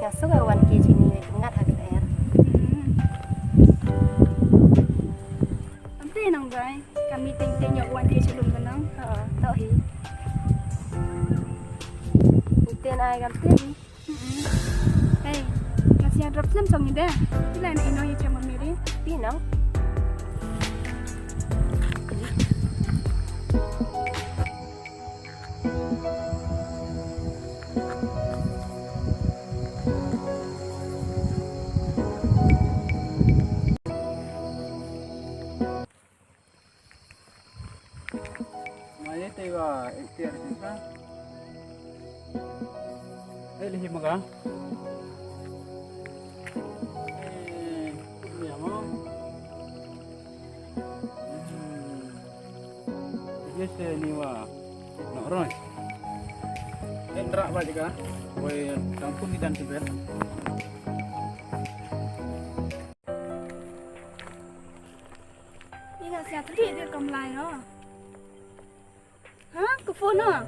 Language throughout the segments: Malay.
siya suka wan ki sini ngat hak air. Nanti nang gai kami ting-ting yok wan ki sebelum benang. Tau hi. Iten ai gam tin. Hey, masih drop slam song ida. Bila nak ino ye cuma miri. Pinang. Maya tega ikhtiar sisa. Lihi maga. Ya mo. Yes ni wa. Nak roy. Endra ba juga. Boy kampung ni dan tibet. Ni nak siap tadi dia kamlai no. Hah? Ke phone no?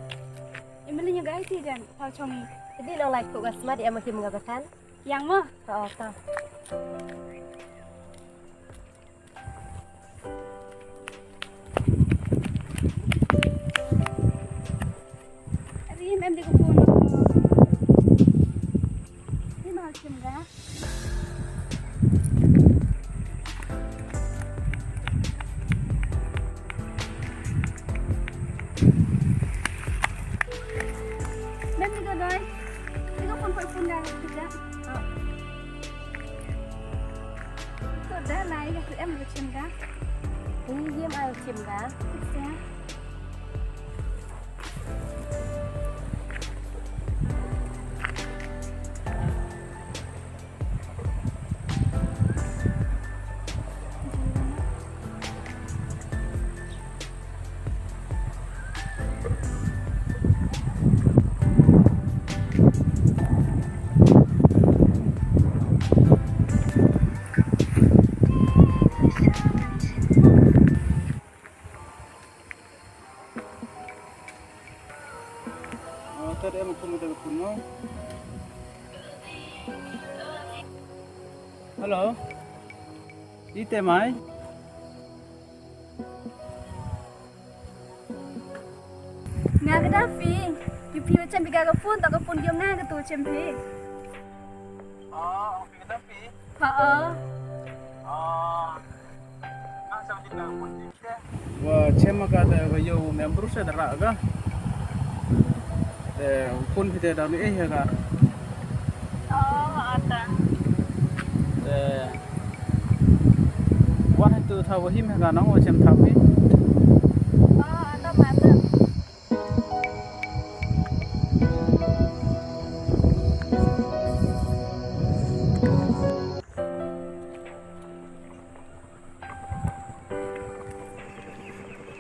Emailnya gai ti dan tau chongi. Jadi lo like ko gas mat ya mesti mengabakan. Yang mo? Oh, tau. Ari em đi ke phone no. Ni mau sim ga? Mem đi rồi. Đi ke phone phone dah tidak. Kau dah lai ke em được sim ga? Ini diam ai chim ga. Ya. Tadi aku mau telepon no. Halo. Ite mai. Nga ke Dafi, yupi macam biga ke phone tak ke phone diam na ke tu macam pi. Oh, okay tapi. Ha. Nak sama kita pun kita. Wah, cema kata yo member saya darak ka. Pun kita dah ni ka. Oh, ada. Wan itu tahu him ka nang macam tahu ni. Oh, ada mata.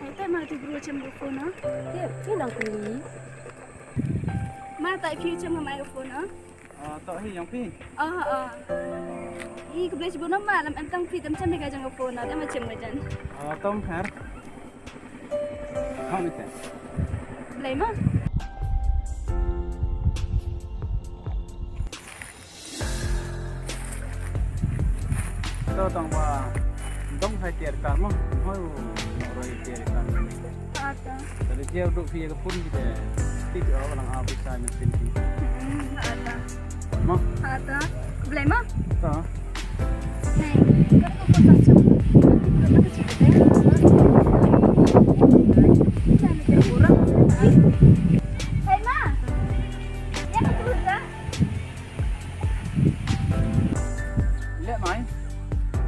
Kita mau tu guru macam ke phone no. Dia pinang kuli. Mana tak pi macam mai ke phone no. Tak hi yang pi. I ke boleh sebut nama lam entang pi macam ni gajang ke phone no. Dia macam macam. Tom her. Kau ni kan. Boleh mah? Tahu tang ba. Dong hai tiar kar mo. Hoi roi tiar kar. Ada. Dari dia duduk via ke pun kita. Tidak orang habis saya mesin pi. Ada. Mo. Ada. Boleh mah? Tak. Hey, kau tu pun macam. Kau tu cerita. Jangan macam kurang. Hey ma, ya betul tak? Lihat mai.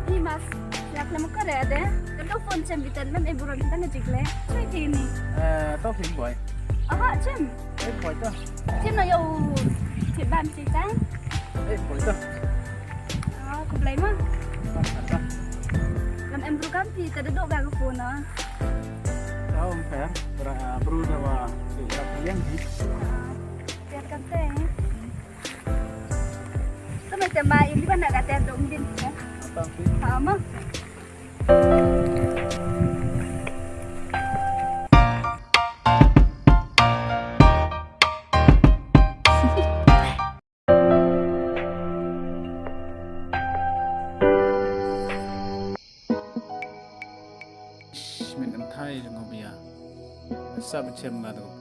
Ini mas, siap lama kau ada. Kau phone macam bitan, mem ibu orang kita ngejek le. Cuy ini. Tahu film boy. Cem. Boy tu. Cem nak yo. Cik ban cerita. Boy tu. Kau boleh mah? Tak. Lam em bro kampi, tak duduk gak ke phone ah. Tahu fair. Beru dah wa. Yang ni. Biarkan teh. Tu macam mai ini kan nak kata dong din. Tahu pi. Sama. sa bichem ma do